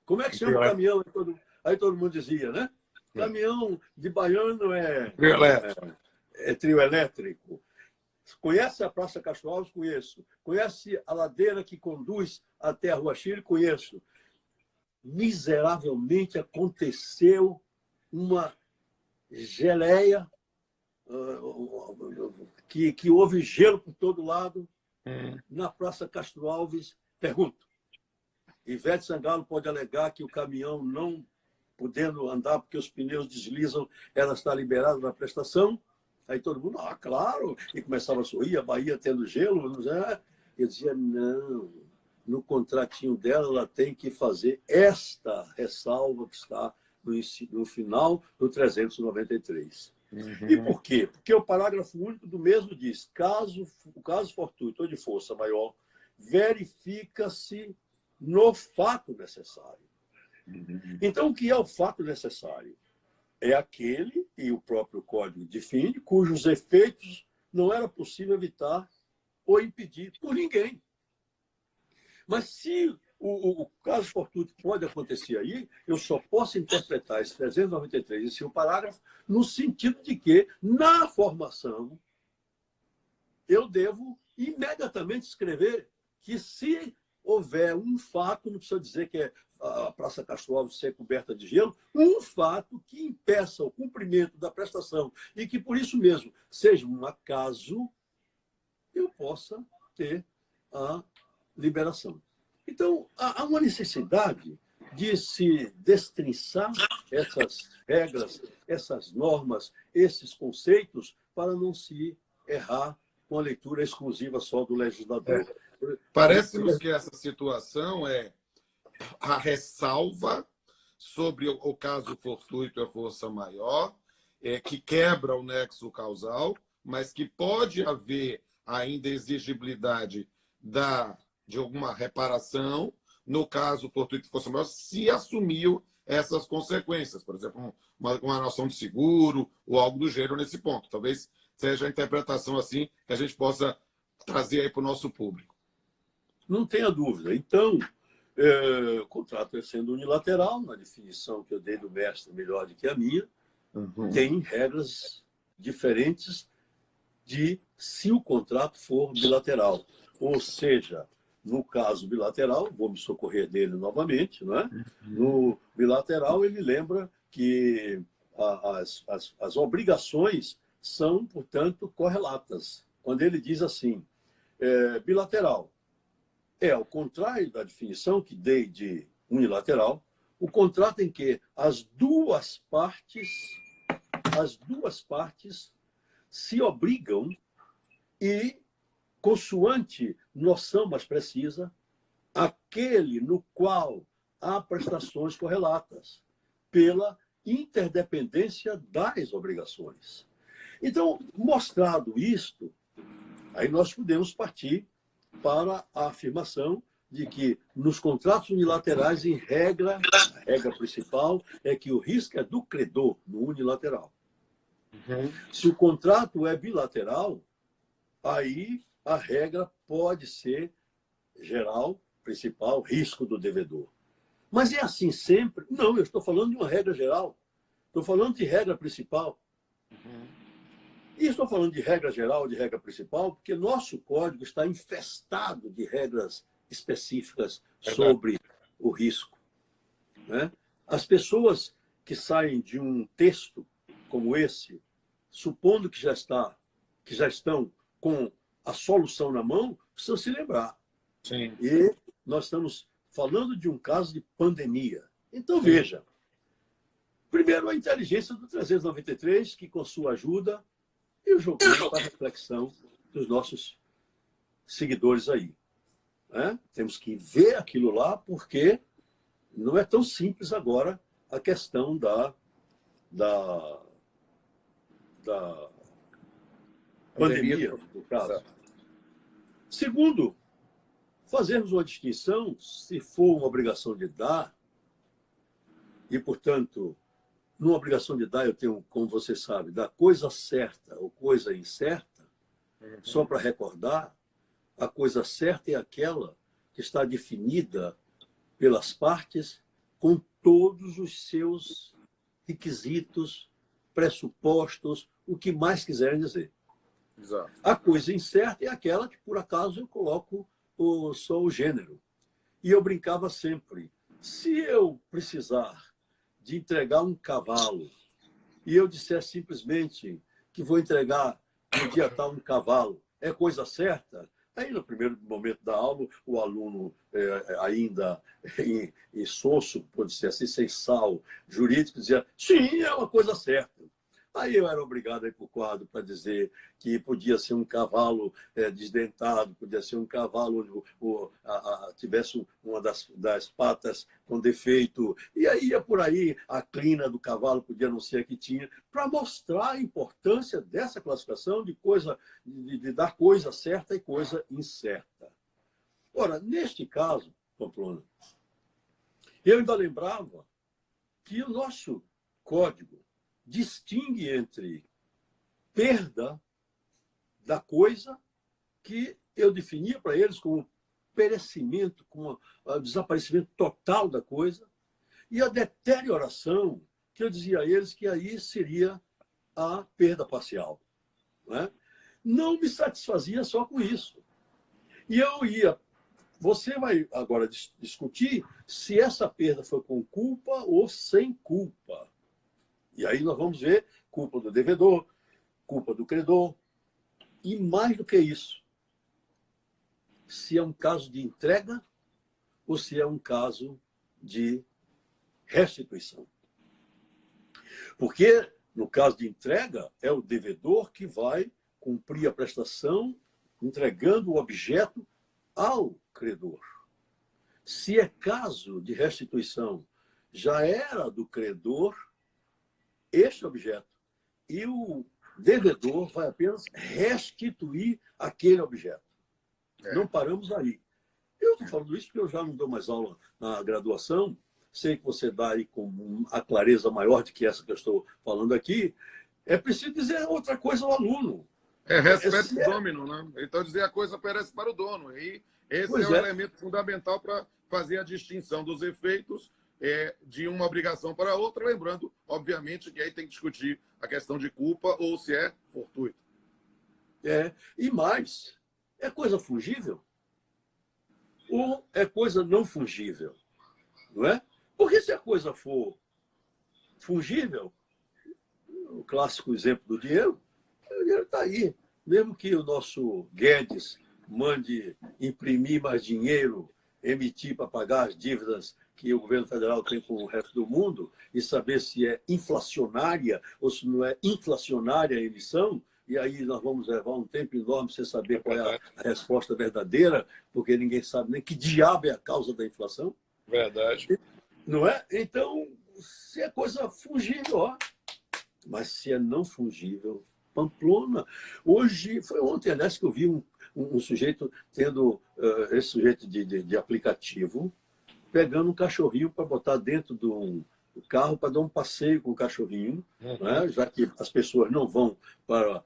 Como é que chama o caminhão? Aí todo mundo dizia, né? Caminhão de baiano é trio elétrico. Conhece a Praça Castro Alves? Conheço. Conhece a ladeira que conduz até a Rua Chile? Conheço. Miseravelmente aconteceu uma geleia, que houve gelo por todo lado. Na Praça Castro Alves, pergunto, Ivete Sangalo pode alegar que o caminhão não podendo andar porque os pneus deslizam, ela está liberada na prestação? Aí todo mundo, claro, e começava a sorrir, a Bahia tendo gelo. Eu dizia, não, no contratinho dela ela tem que fazer esta ressalva que está no final do 393. E por quê? Porque o parágrafo único do mesmo diz, o caso fortuito ou de força maior, verifica-se no fato necessário. Então, o que é o fato necessário? É aquele, e o próprio Código define, cujos efeitos não era possível evitar ou impedir por ninguém. Mas se o caso fortuito pode acontecer aí, eu só posso interpretar esse 393, esse é o parágrafo, no sentido de que, na formação, eu devo imediatamente escrever que se houver um fato, não precisa dizer que é a Praça Castro Alves ser coberta de gelo, um fato que impeça o cumprimento da prestação e que, por isso mesmo, seja um acaso, eu possa ter a liberação. Então, há uma necessidade de se destrinçar essas regras, essas normas, esses conceitos, para não se errar com a leitura exclusiva só do legislador. Parece-nos que essa situação é a ressalva sobre o caso fortuito e a força maior, que quebra o nexo causal, mas que pode haver ainda exigibilidade de alguma reparação, no caso fortuito e força maior, se assumiu essas consequências. Por exemplo, uma noção de seguro ou algo do gênero nesse ponto. Talvez seja a interpretação assim que a gente possa trazer aí para o nosso público. Não tenha dúvida. Então, o contrato sendo unilateral, na definição que eu dei do mestre melhor do que a minha, tem regras diferentes de se o contrato for bilateral. Ou seja, no caso bilateral, vou me socorrer dele novamente, não é? No bilateral, ele lembra que as obrigações são, portanto, correlatas. Quando ele diz assim, bilateral, ao contrário da definição que dei de unilateral, o contrato em que as duas partes se obrigam e, consoante noção mais precisa, aquele no qual há prestações correlatas pela interdependência das obrigações. Então, mostrado isto, aí nós podemos partir para a afirmação de que nos contratos unilaterais, em regra, a regra principal é que o risco é do credor, no unilateral. Se o contrato é bilateral, aí a regra pode ser geral, principal, risco do devedor. Mas é assim sempre? Não, eu estou falando de uma regra geral. Estou falando de regra principal. E estou falando de regra geral, de regra principal, porque nosso código está infestado de regras específicas sobre o risco. Né? As pessoas que saem de um texto como esse, supondo que já estão com a solução na mão, precisam se lembrar Sim. E nós estamos falando de um caso de pandemia. Então, veja. Primeiro, a inteligência do 393, que com sua ajuda, eu joguei para a reflexão dos nossos seguidores aí. Né? Temos que ver aquilo lá, porque não é tão simples agora a questão da pandemia, no caso. Segundo, fazermos uma distinção, se for uma obrigação de dar, e, portanto, numa obrigação de dar, eu tenho, como você sabe, da coisa certa ou coisa incerta, só para recordar, a coisa certa é aquela que está definida pelas partes com todos os seus requisitos, pressupostos, o que mais quiserem dizer. Exato. A coisa incerta é aquela que, por acaso, eu coloco só o gênero. E eu brincava sempre, se eu precisar de entregar um cavalo e eu disser simplesmente que vou entregar no dia tal um cavalo, é coisa certa? Aí, no primeiro momento da aula, o aluno, ainda em soço, pode ser assim, sem sal jurídico, dizia, sim, é uma coisa certa. Aí eu era obrigado a ir para o quadro para dizer que podia ser um cavalo desdentado, podia ser um cavalo onde tivesse uma das patas com defeito. E aí ia por aí, a crina do cavalo podia não ser a que tinha, para mostrar a importância dessa classificação de dar coisa certa e coisa incerta. Ora, neste caso, Pamplona, eu ainda lembrava que o nosso código distingue entre perda da coisa, que eu definia para eles como perecimento, como desaparecimento total da coisa, e a deterioração, que eu dizia a eles que aí seria a perda parcial. Não me satisfazia só com isso. E eu ia... Você vai agora discutir se essa perda foi com culpa ou sem culpa. E aí nós vamos ver culpa do devedor, culpa do credor. E mais do que isso, se é um caso de entrega ou se é um caso de restituição. Porque, no caso de entrega, é o devedor que vai cumprir a prestação entregando o objeto ao credor. Se é caso de restituição, já era do credor este objeto. E o devedor vai apenas restituir aquele objeto. Não paramos aí. Eu estou falando isso porque eu já não dou mais aula na graduação. Sei que você dá aí com a clareza maior de que essa que eu estou falando aqui. É preciso dizer outra coisa ao aluno. Respeito domino, né? Então, dizer a coisa perece para o dono. E esse é o elemento fundamental para fazer a distinção dos efeitos de uma obrigação para outra, lembrando, obviamente, que aí tem que discutir a questão de culpa ou se é fortuito. E mais, é coisa fungível ou é coisa não fungível? Não é? Porque se a coisa for fungível, o clássico exemplo do dinheiro, o dinheiro está aí. Mesmo que o nosso Guedes mande imprimir mais dinheiro, emitir para pagar as dívidas que o governo federal tem com o resto do mundo e saber se é inflacionária ou se não é inflacionária a emissão, e aí nós vamos levar um tempo enorme sem saber qual é a resposta verdadeira, porque ninguém sabe nem que diabo é a causa da inflação. Verdade. Não é? Então, se é coisa fungível, ó. Mas se é não fungível, Pamplona. Hoje, foi ontem, aliás, que eu vi um sujeito tendo, esse sujeito de aplicativo, pegando um cachorrinho para botar dentro do carro para dar um passeio com o cachorrinho, né? Já que as pessoas não vão para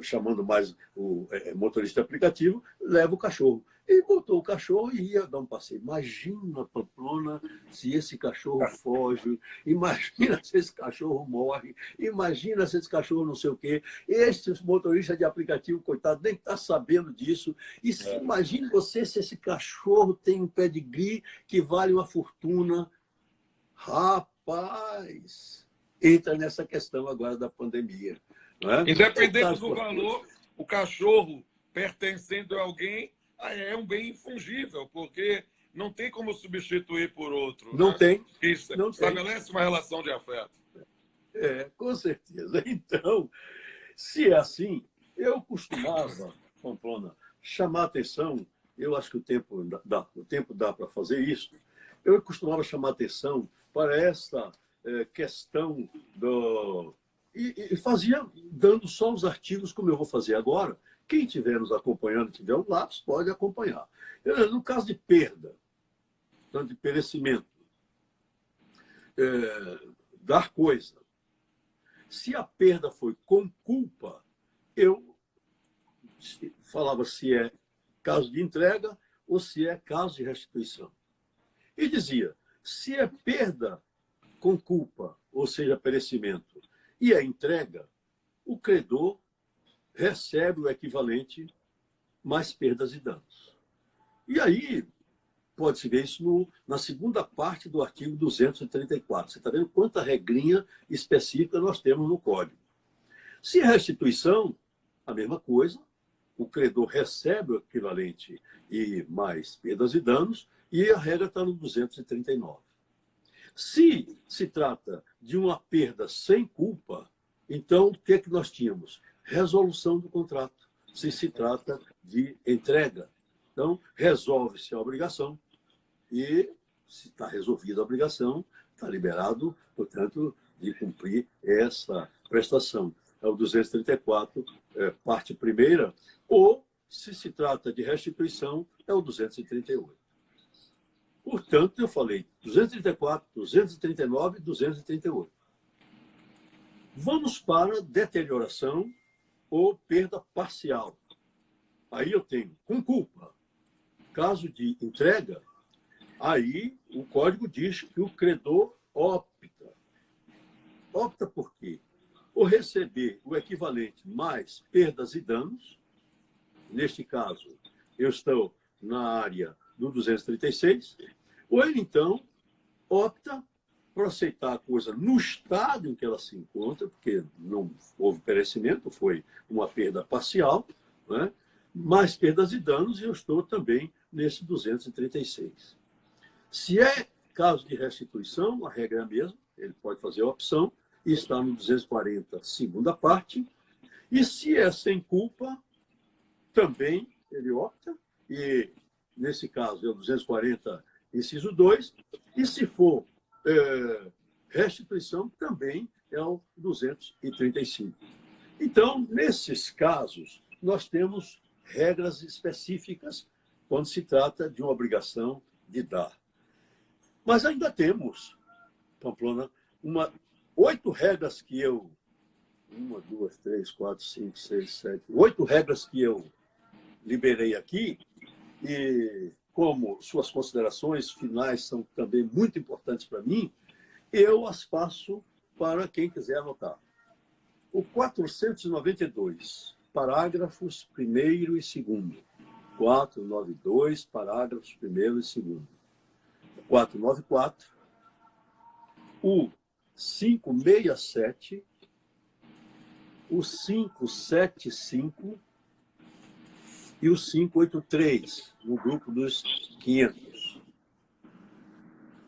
chamando mais o motorista aplicativo, leva o cachorro. E botou o cachorro e ia dar um passeio. Imagina, Pamplona, se esse cachorro foge, imagina se esse cachorro morre, imagina se esse cachorro não sei o quê. Esse motorista de aplicativo, coitado, nem está sabendo disso. E imagine você se esse cachorro tem um pedigree que vale uma fortuna. Rapaz, entra nessa questão agora da pandemia. Não é? Independente do valor, o cachorro pertencendo a alguém é um bem infungível, porque não tem como substituir por outro. Não né? tem. Isso Não estabelece tem. uma relação de afeto. Com certeza. Então, se é assim, eu costumava, Pamplona, chamar a atenção, eu acho que o tempo dá para fazer isso, eu costumava chamar a atenção para essa questão do... E fazia dando só os artigos como eu vou fazer agora. Quem estiver nos acompanhando, tiver um lápis, pode acompanhar. No caso de perda, tanto de perecimento, dar coisa, se a perda foi com culpa, eu falava se é caso de entrega ou se é caso de restituição. E dizia, se é perda com culpa, ou seja, perecimento, e é entrega, o credor recebe o equivalente mais perdas e danos. E aí, pode-se ver isso na segunda parte do artigo 234. Você está vendo quanta regrinha específica nós temos no Código. Se é restituição, a mesma coisa, o credor recebe o equivalente e mais perdas e danos, e a regra está no 239. Se trata de uma perda sem culpa, então o que é que nós tínhamos? Resolução do contrato, se trata de entrega. Então, resolve-se a obrigação e, se está resolvida a obrigação, está liberado, portanto, de cumprir essa prestação. É o 234, parte primeira, ou, se trata de restituição, é o 238. Portanto, eu falei 234, 239 e 238. Vamos para deterioração ou perda parcial. Aí eu tenho, com culpa, caso de entrega, aí o Código diz que o credor opta. Opta por quê? Ou receber o equivalente mais perdas e danos. Neste caso, eu estou na área do 236, ou ele, então, opta por aceitar a coisa no estado em que ela se encontra, porque não houve perecimento, foi uma perda parcial, né? Mais perdas e danos, e eu estou também nesse 236. Se é caso de restituição, a regra é a mesma, ele pode fazer a opção, e está no 240, segunda parte, e se é sem culpa, também ele opta, e nesse caso é o 240, inciso 2, e se for restituição, também é o 235. Então, nesses casos, nós temos regras específicas quando se trata de uma obrigação de dar. Mas ainda temos, Pamplona, 8 regras que eu... 1, 2, 3, 4, 5, 6, 7... 8 regras que eu liberei aqui, e como suas considerações finais são também muito importantes para mim, eu as passo para quem quiser anotar. O 492, parágrafos 1º e 2º. 492, parágrafos 1º e 2º. 494, o 567, o 575 e o 583, no grupo dos 500.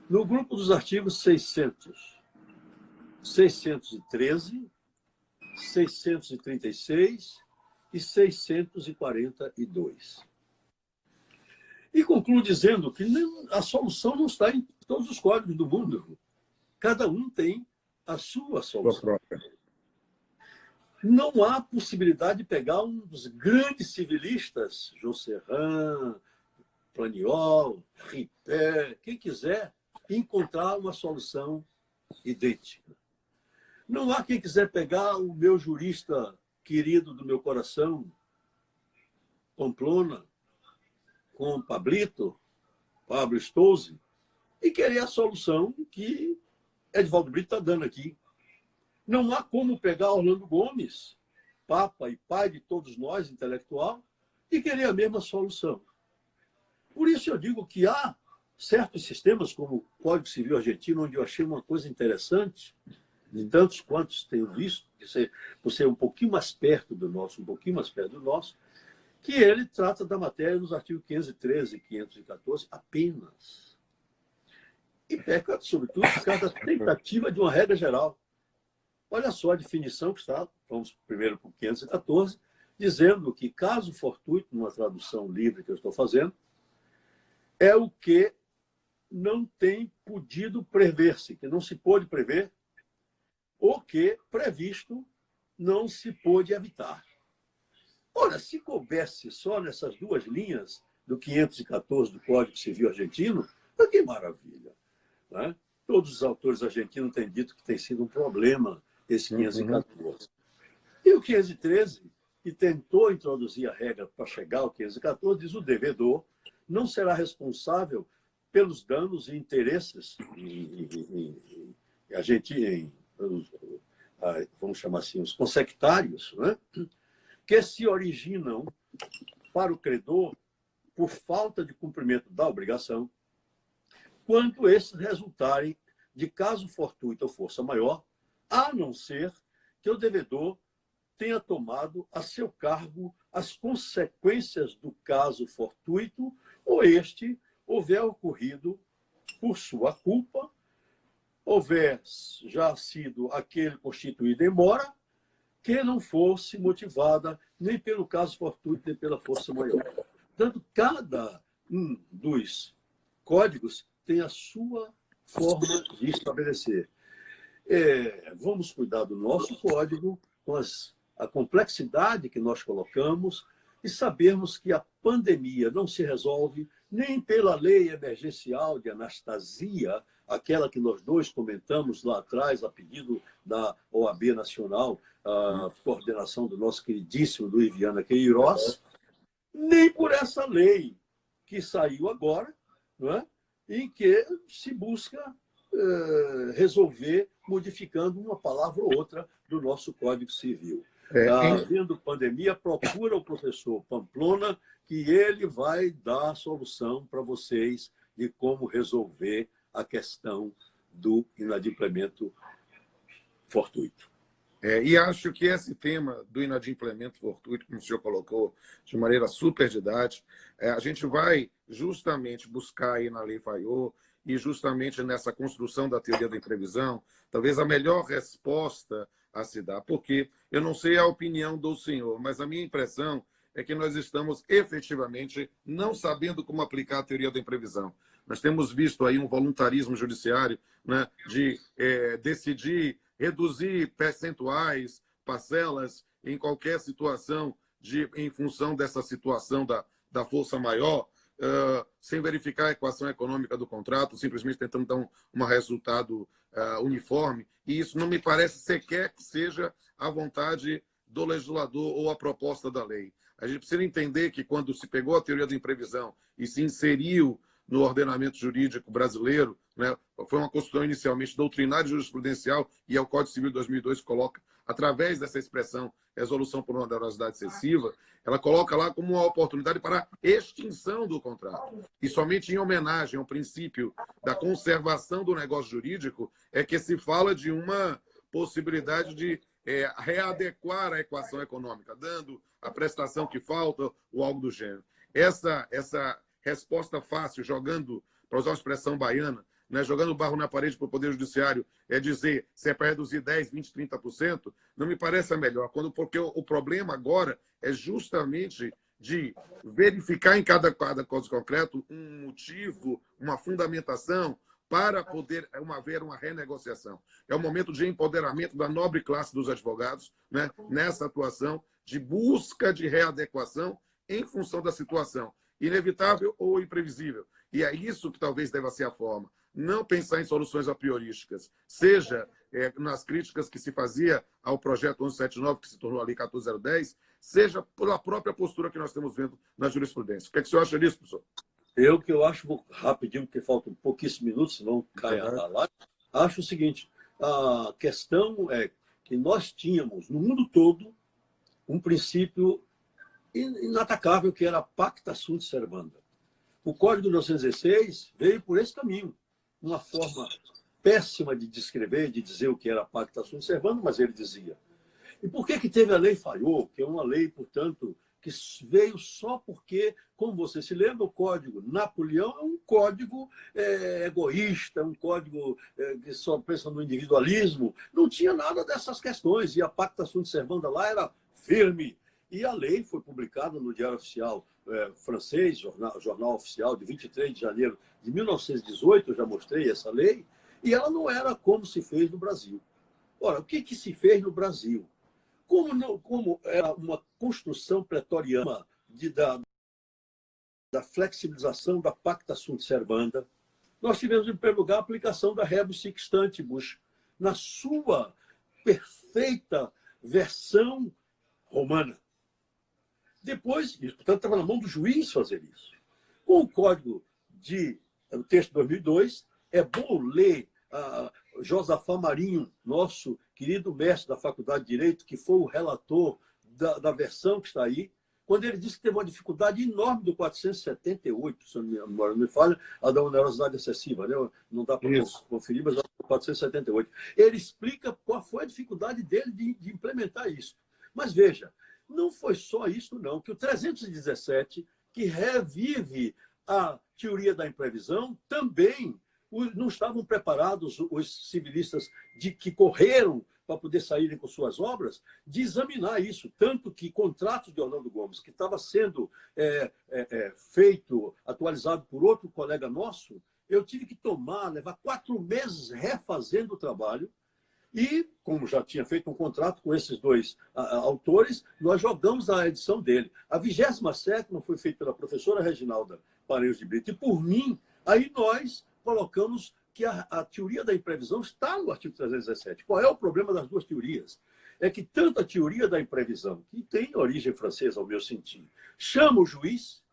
No grupo dos artigos 600, 613, 636 e 642. E concluo dizendo que a solução não está em todos os códigos do mundo. Cada um tem a sua solução. Não há possibilidade de pegar um dos grandes civilistas, Josserand, Planiol, Ripé, quem quiser, e encontrar uma solução idêntica. Não há quem quiser pegar o meu jurista querido do meu coração, Pamplona, com Pablito, Pablo Stouze, e querer a solução que Edivaldo Brito está dando aqui. Não há como pegar Orlando Gomes, papa e pai de todos nós, intelectual, e querer a mesma solução. Por isso eu digo que há certos sistemas, como o Código Civil Argentino, onde eu achei uma coisa interessante, de tantos quantos tenho visto, por ser um pouquinho mais perto do nosso, que ele trata da matéria nos artigos 513 e 514 apenas. E peca, sobretudo, por causa da tentativa de uma regra geral. Olha só a definição que está, vamos primeiro para o 514, dizendo que caso fortuito, numa tradução livre que eu estou fazendo, é o que não tem podido prever-se, que não se pôde prever, ou que, previsto, não se pôde evitar. Ora, se coubesse só nessas duas linhas do 514 do Código Civil Argentino, que maravilha. Né? Todos os autores argentinos têm dito que tem sido um problema esse 514. E o 513, que tentou introduzir a regra para chegar ao 514, diz o devedor não será responsável pelos danos e interesses vamos chamar assim, os consectários, né? Que se originam para o credor por falta de cumprimento da obrigação, quando esses resultarem de caso fortuito ou força maior, a não ser que o devedor tenha tomado a seu cargo as consequências do caso fortuito ou este houver ocorrido por sua culpa, houver já sido aquele constituído em mora, que não fosse motivada nem pelo caso fortuito, nem pela força maior. Portanto, cada um dos códigos tem a sua forma de estabelecer. Vamos cuidar do nosso código, com a complexidade que nós colocamos, e sabermos que a pandemia não se resolve nem pela lei emergencial de Anastasia, aquela que nós dois comentamos lá atrás, a pedido da OAB Nacional, a coordenação do nosso queridíssimo Luiz Viana Queiroz, nem por essa lei que saiu agora, não é? Em que se busca resolver modificando uma palavra ou outra do nosso Código Civil. Havendo pandemia, procura o professor Pamplona, que ele vai dar a solução para vocês de como resolver a questão do inadimplemento fortuito. E acho que esse tema do inadimplemento fortuito, como o senhor colocou de maneira super didática, a gente vai justamente buscar aí na Lei Faiô e justamente nessa construção da teoria da imprevisão, talvez a melhor resposta a se dar. Porque eu não sei a opinião do senhor, mas a minha impressão é que nós estamos efetivamente não sabendo como aplicar a teoria da imprevisão. Nós temos visto aí um voluntarismo judiciário, né, de decidir reduzir percentuais, parcelas em qualquer situação em função dessa situação da força maior, sem verificar a equação econômica do contrato, simplesmente tentando dar um resultado uniforme. E isso não me parece sequer que seja a vontade do legislador ou a proposta da lei. A gente precisa entender que quando se pegou a teoria da imprevisão e se inseriu no ordenamento jurídico brasileiro, né, foi uma construção inicialmente doutrinária e jurisprudencial, e é o Código Civil de 2002 coloca, através dessa expressão, resolução por onerosidade excessiva, ela coloca lá como uma oportunidade para extinção do contrato. E somente em homenagem ao princípio da conservação do negócio jurídico é que se fala de uma possibilidade de readequar a equação econômica, dando a prestação que falta ou algo do gênero. Essa resposta fácil, jogando, para usar uma expressão baiana, né, jogando barro na parede para o Poder Judiciário, é dizer se é para reduzir 10%, 20%, 30%, não me parece a melhor, porque o problema agora é justamente de verificar em cada caso concreto um motivo, uma fundamentação para poder haver uma renegociação. É o momento de empoderamento da nobre classe dos advogados, né, nessa atuação de busca de readequação em função da situação inevitável ou imprevisível. E é isso que talvez deva ser a forma. Não pensar em soluções a priorísticas, seja nas críticas que se fazia ao projeto 1179, que se tornou a Lei 14010, seja pela própria postura que nós estamos vendo na jurisprudência. O que é que o senhor acha disso, professor? Eu acho, rapidinho, porque faltam pouquíssimos minutos, senão cai a live, acho o seguinte, a questão é que nós tínhamos, no mundo todo, um princípio inatacável, que era pacta sunt servanda. O Código de 1916 veio por esse caminho, uma forma péssima de descrever, de dizer o que era pacta sunt servanda, mas ele dizia. E por que teve a Lei Faiô, que é uma lei, portanto, que veio só porque, como você se lembra, o Código Napoleão é um código egoísta, um código que só pensa no individualismo. Não tinha nada dessas questões. E a Pacta Sunt Servanda lá era firme. E a lei foi publicada no Diário Oficial francês, jornal oficial, de 23 de janeiro de 1918, eu já mostrei essa lei, e ela não era como se fez no Brasil. Ora, o que se fez no Brasil? Como era uma construção pretoriana da flexibilização da Pacta Sunt Servanda, nós tivemos, em primeiro lugar, a aplicação da Rebus Sic Stantibus, na sua perfeita versão romana. Depois, portanto, estava na mão do juiz fazer isso. Com o Código o texto de 2002, é bom ler Josafá Marinho, nosso querido mestre da Faculdade de Direito, que foi o relator da versão que está aí, quando ele disse que teve uma dificuldade enorme do 478, se a minha memória não me falha, a da onerosidade excessiva, né? Não dá para conferir, mas é 478. Ele explica qual foi a dificuldade dele de implementar isso. Mas veja, não foi só isso, não, que o 317, que revive a teoria da imprevisão, também não estavam preparados os civilistas que correram para poder saírem com suas obras, de examinar isso. Tanto que contratos de Orlando Gomes, que estava sendo feito, atualizado por outro colega nosso, eu tive que levar 4 meses refazendo o trabalho. E, como já tinha feito um contrato com esses dois autores, nós jogamos a edição dele. A 27ª foi feita pela professora Reginalda Pareiros de Brito e por mim. Aí nós colocamos que a teoria da imprevisão está no artigo 317. Qual é o problema das duas teorias? É que tanto a teoria da imprevisão, que tem origem francesa, ao meu sentir, chama o juiz,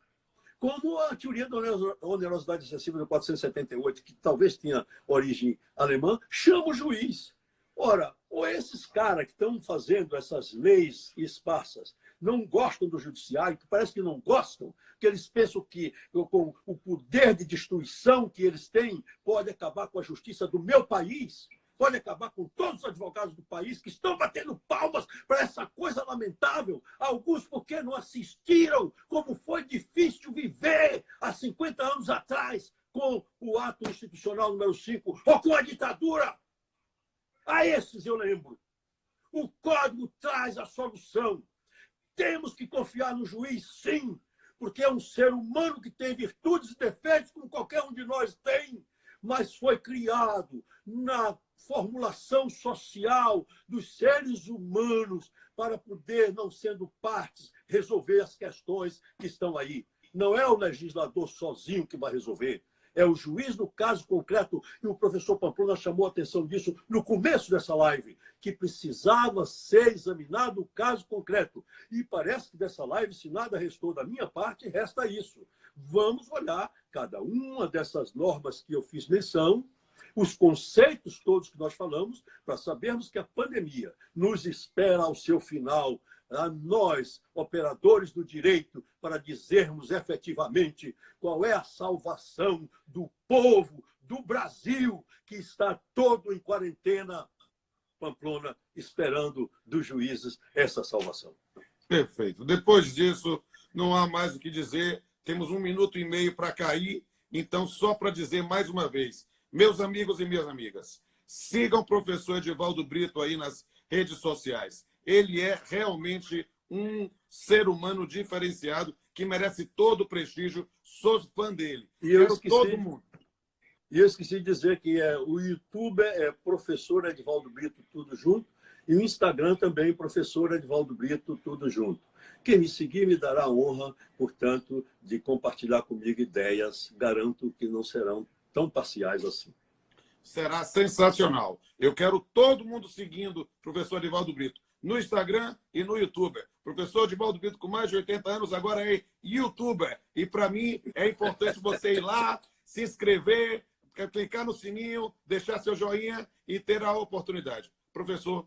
como a teoria da onerosidade excessiva do 478, que talvez tenha origem alemã, chama o juiz. Ora, ou esses caras que estão fazendo essas leis esparsas não gostam do judiciário, que parece que não gostam, que eles pensam que com o poder de destruição que eles têm pode acabar com a justiça do meu país, pode acabar com todos os advogados do país que estão batendo palmas para essa coisa lamentável, alguns porque não assistiram como foi difícil viver há 50 anos atrás com o ato institucional número 5 ou com a ditadura. A esses eu lembro. O Código traz a solução. Temos que confiar no juiz, sim, porque é um ser humano que tem virtudes e defeitos, como qualquer um de nós tem, mas foi criado na formulação social dos seres humanos para poder, não sendo partes, resolver as questões que estão aí. Não é o legislador sozinho que vai resolver. É o juiz no caso concreto, e o professor Pamplona chamou a atenção disso no começo dessa live, que precisava ser examinado o caso concreto. E parece que dessa live, se nada restou da minha parte, resta isso. Vamos olhar cada uma dessas normas que eu fiz menção, os conceitos todos que nós falamos, para sabermos que a pandemia nos espera ao seu final, a nós, operadores do direito, para dizermos efetivamente qual é a salvação do povo do Brasil, que está todo em quarentena, Pamplona, esperando dos juízes essa salvação. Perfeito. Depois disso, não há mais o que dizer. Temos 1 minuto e meio para cair. Então, só para dizer mais uma vez, meus amigos e minhas amigas, sigam o professor Edivaldo Brito aí nas redes sociais. Ele é realmente um ser humano diferenciado que merece todo o prestígio. Sou fã dele. E eu esqueci de dizer que o YouTube é professor Edivaldo Brito, tudo junto, e o Instagram também, professor Edivaldo Brito, tudo junto. Quem me seguir me dará a honra, portanto, de compartilhar comigo ideias. Garanto que não serão tão parciais assim. Será sensacional. Eu quero todo mundo seguindo o professor Edivaldo Brito no Instagram e no YouTube. Professor Edivaldo Brito, com mais de 80 anos, agora é youtuber. E, para mim, é importante você ir lá, se inscrever, clicar no sininho, deixar seu joinha e ter a oportunidade. Professor,